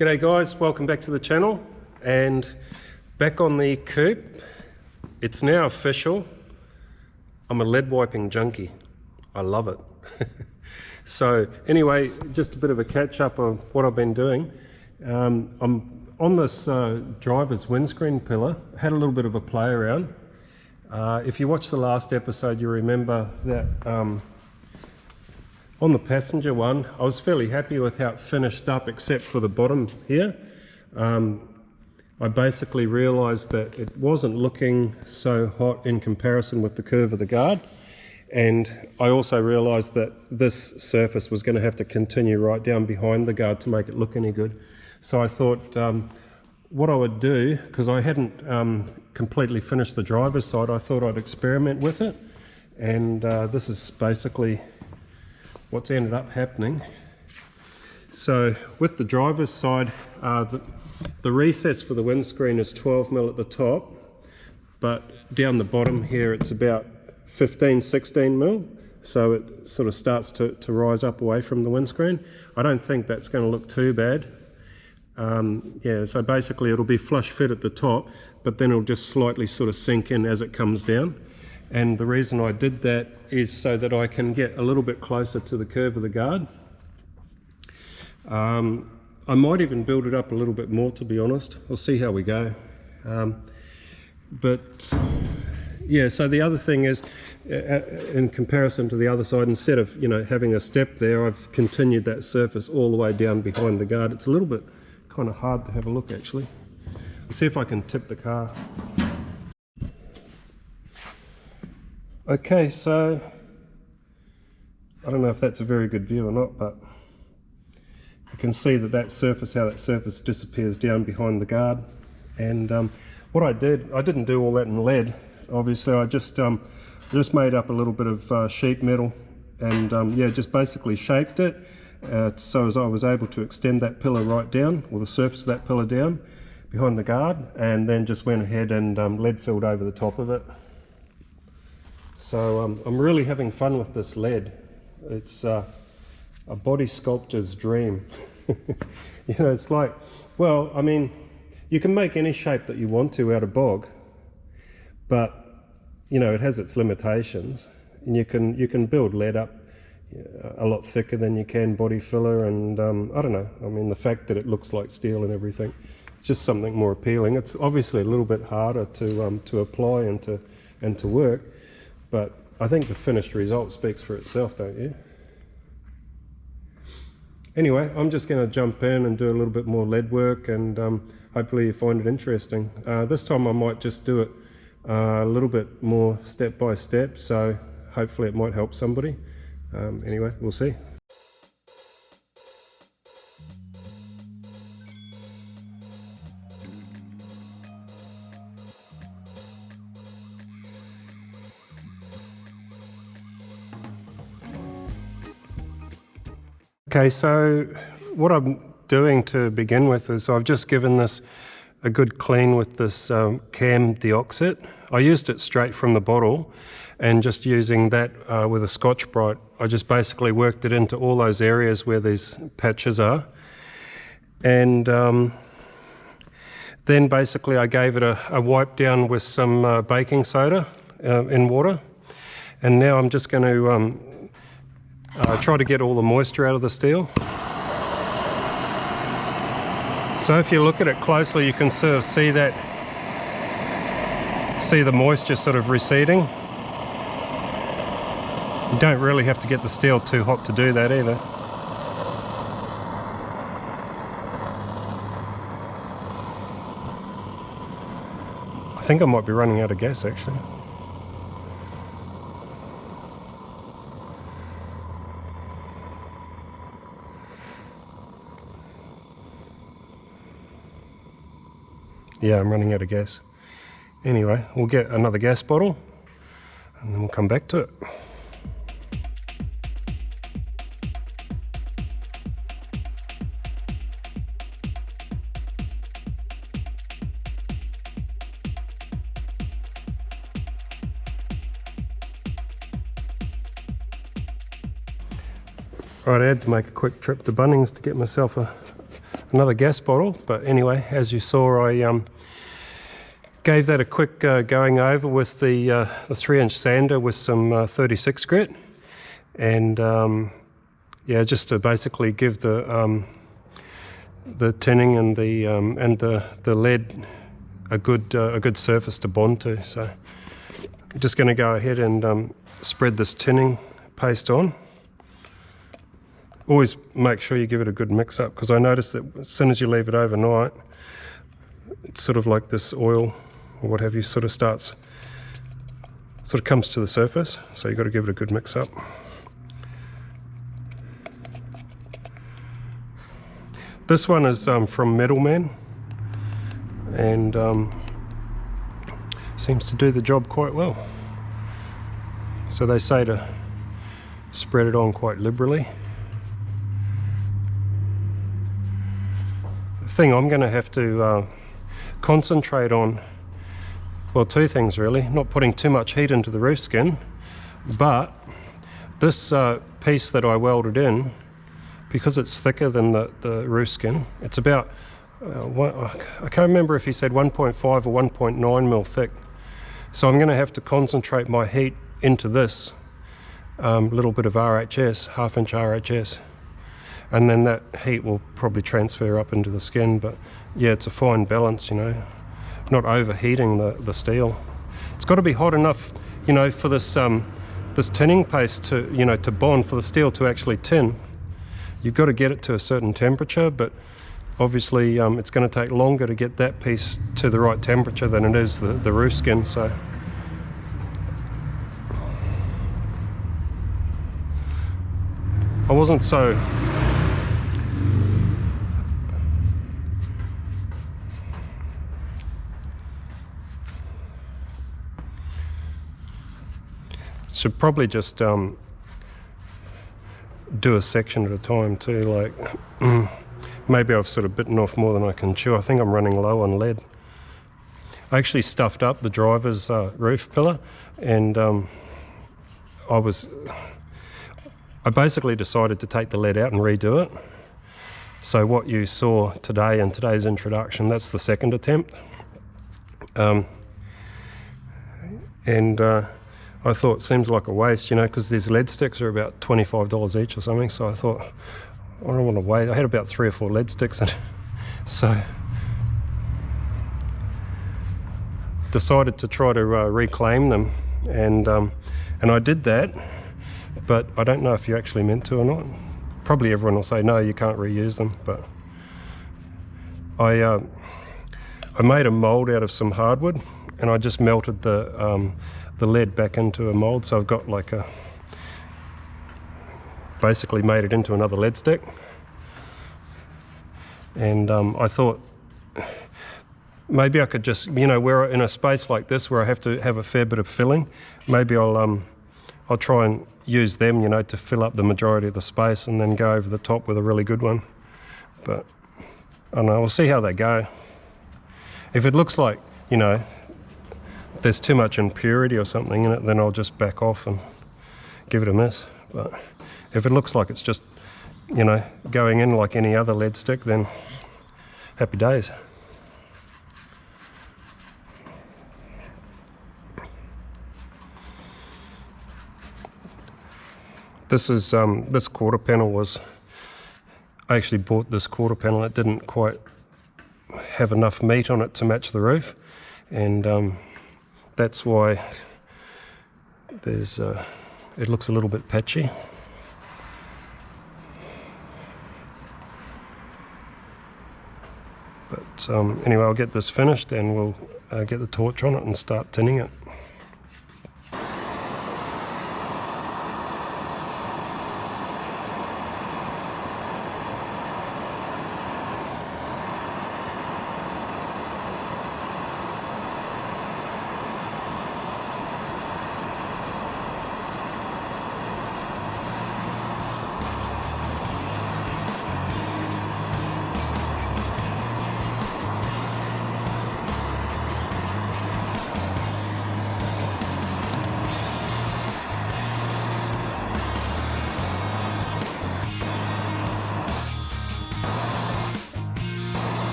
G'day guys, welcome back to the channel and back on the coupe. It's now official. I'm a lead wiping junkie. I love it. So anyway, just a bit of a catch up of what I've been doing. I'm on this driver's windscreen pillar. Had a little bit of a play around. If you watched the last episode, you remember that on the passenger one, I was fairly happy with how it finished up, except for the bottom here. I basically realised that it wasn't looking so hot in comparison with the curve of the guard, and I also realised that this surface was going to have to continue right down behind the guard to make it look any good. So I thought what I would do, because I hadn't completely finished the driver's side, I thought I'd experiment with it, and this is basically what's ended up happening. So with the driver's side, the recess for the windscreen is 12mm at the top, but down the bottom here it's about 15-16mm, so it sort of starts to rise up away from the windscreen. I don't think that's going to look too bad. Yeah, so basically it'll be flush fit at the top, but then it'll just slightly sort of sink in as it comes down. And the reason I did that is so that I can get a little bit closer to the curve of the guard. I might even build it up a little bit more, to be honest. We'll see how we go. But yeah, so the other thing is, in comparison to the other side, instead of having a step there, I've continued that surface all the way down behind the guard. It's a little bit kind of hard to have a look actually. Let's see if I can tip the car. Okay, so I don't know if that's a very good view or not, but you can see that surface, how that surface disappears down behind the guard. And what I didn't do all that in lead, obviously. I just made up a little bit of sheet metal and yeah, just basically shaped it so as I was able to extend that pillar right down, or the surface of that pillar down behind the guard, and then just went ahead and lead filled over the top of it. So I'm really having fun with this lead. It's a body sculptor's dream. It's like, well, I mean, you can make any shape that you want to out of bog, but it has its limitations, and you can build lead up a lot thicker than you can body filler, and I don't know, I mean, the fact that it looks like steel and everything, it's just something more appealing. It's obviously a little bit harder to apply and to work, but I think the finished result speaks for itself, don't you? Anyway, I'm just going to jump in and do a little bit more lead work, and hopefully you find it interesting. This time I might just do it a little bit more step by step, so hopefully it might help somebody. Anyway, we'll see. Okay, so what I'm doing to begin with is I've just given this a good clean with this cam deoxit. I used it straight from the bottle, and just using that with a Scotch-Brite, I just basically worked it into all those areas where these patches are. And then basically I gave it a wipe down with some baking soda in water. And now I'm just going to try to get all the moisture out of the steel. So if you look at it closely, you can sort of see the moisture sort of receding. You don't really have to get the steel too hot to do that either. I think I might be running out of gas actually. Yeah, I'm running out of gas. Anyway, we'll get another gas bottle and then we'll come back to it. Right, I had to make a quick trip to Bunnings to get myself a another gas bottle. But anyway, as you saw, I gave that a quick going over with the 3-inch sander with some 36 grit, and yeah, just to basically give the tinning and the lead a good surface to bond to. So I'm just going to go ahead and spread this tinning paste on. Always make sure you give it a good mix up, because I noticed that as soon as you leave it overnight, it's sort of like this oil or what have you sort of comes to the surface, so you've got to give it a good mix up. This one is from Metalman, and seems to do the job quite well. So they say to spread it on quite liberally. The thing I'm going to have to concentrate on, well, two things really: not putting too much heat into the roof skin, but this piece that I welded in, because it's thicker than the roof skin, it's about, I can't remember if he said 1.5 or 1.9 mil thick. So I'm going to have to concentrate my heat into this little bit of RHS, 1/2 inch RHS. And then that heat will probably transfer up into the skin. But yeah, it's a fine balance, you know, not overheating the steel. It's got to be hot enough, you know, for this tinning paste to, you know, to bond, for the steel to actually tin. You've got to get it to a certain temperature, but obviously it's going to take longer to get that piece to the right temperature than it is the roof skin. So I wasn't so should probably just do a section at a time too, like maybe I've sort of bitten off more than I can chew. I think I'm running low on lead. I actually stuffed up the driver's roof pillar, and I basically decided to take the lead out and redo it. So what you saw today in today's introduction, that's the second attempt. I thought it seems like a waste, you know, because these lead sticks are about $25 each or something. So I thought, I don't want to waste. I had about 3 or 4 lead sticks, and so decided to try to reclaim them, and I did that. But I don't know if you actually meant to or not. Probably everyone will say no, you can't reuse them. But I made a mold out of some hardwood, and I just melted the lead back into a mold. So I've got like basically made it into another lead stick. And I thought maybe I could just, you know, where in a space like this where I have to have a fair bit of filling, maybe I'll try and use them, you know, to fill up the majority of the space, and then go over the top with a really good one. But I don't know, we'll see how they go. If it looks like, you know, there's too much impurity or something in it, then I'll just back off and give it a miss. But if it looks like it's just, you know, going in like any other lead stick, then happy days. This is this quarter panel was, I actually bought this quarter panel. It didn't quite have enough meat on it to match the roof, and that's why there's it looks a little bit patchy. But anyway, I'll get this finished, and we'll get the torch on it and start tinning it.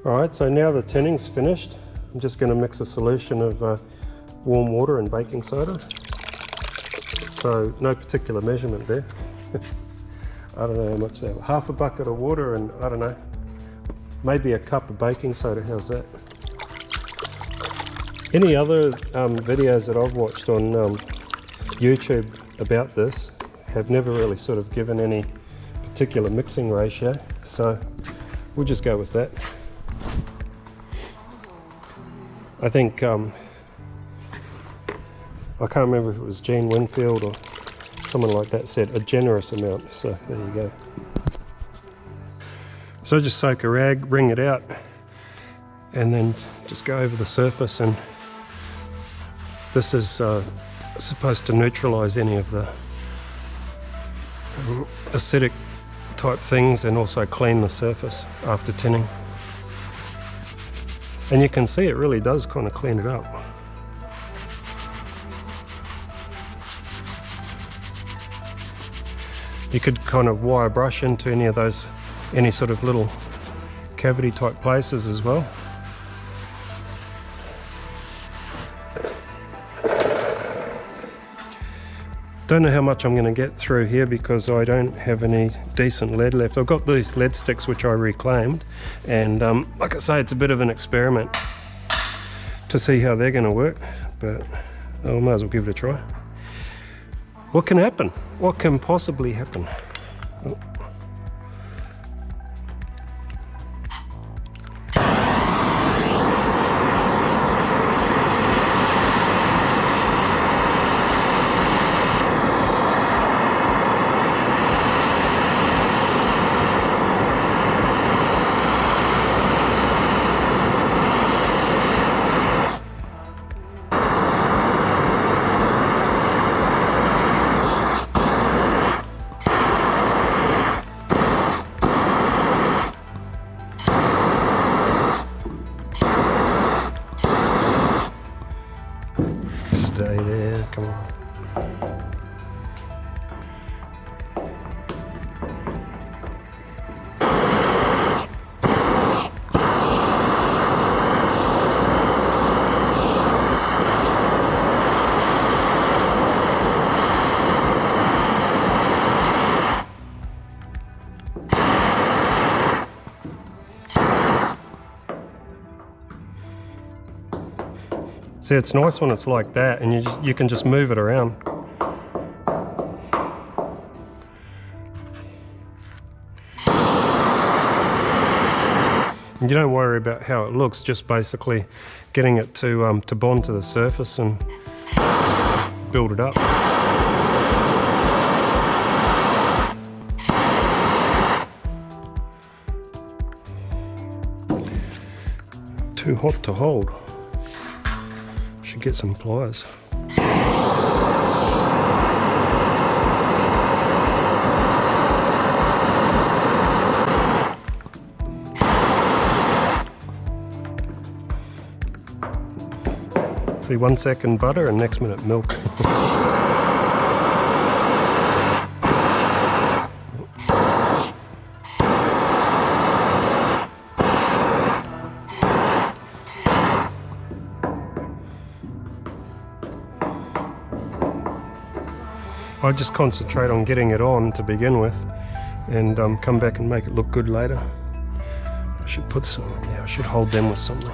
Alright, so now the tinning's finished. I'm just going to mix a solution of warm water and baking soda. So no particular measurement there. I don't know how much that was. Half a bucket of water and I don't know, maybe a cup of baking soda. How's that? Any other videos that I've watched on YouTube about this have never really sort of given any particular mixing ratio, so we'll just go with that. I think I can't remember if it was Gene Winfield or someone like that said a generous amount, so there you go. So just soak a rag, wring it out, and then just go over the surface, and this is supposed to neutralize any of the acidic type things and also clean the surface after tinning. And you can see it really does kind of clean it up. You could kind of wire brush into any of those, any sort of little cavity type places as well. Don't know how much I'm going to get through here because I don't have any decent lead left. I've got these lead sticks which I reclaimed, and like I say, it's a bit of an experiment to see how they're going to work, but I might as well give it a try. What can happen? What can possibly happen? Oh. Stay there, come on. See, it's nice when it's like that, and you can just move it around. And you don't worry about how it looks, just basically getting it to bond to the surface and build it up. Too hot to hold. Should get some pliers. See, 1 second butter and next minute milk. I just concentrate on getting it on to begin with, and come back and make it look good later. I should put some, yeah, I should hold them with something.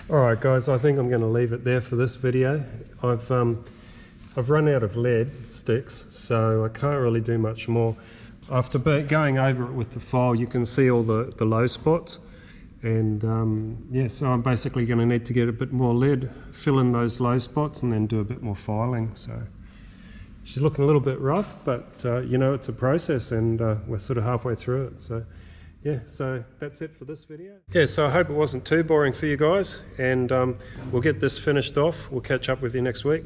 Alright guys, I think I'm going to leave it there for this video. I've run out of lead sticks, so I can't really do much more. After going over it with the file, you can see all the low spots, and yeah, so I'm basically going to need to get a bit more lead, fill in those low spots, and then do a bit more filing. So she's looking a little bit rough, but you know, it's a process, and we're sort of halfway through it. So yeah, so that's it for this video. Yeah, so I hope it wasn't too boring for you guys, and we'll get this finished off. We'll catch up with you next week.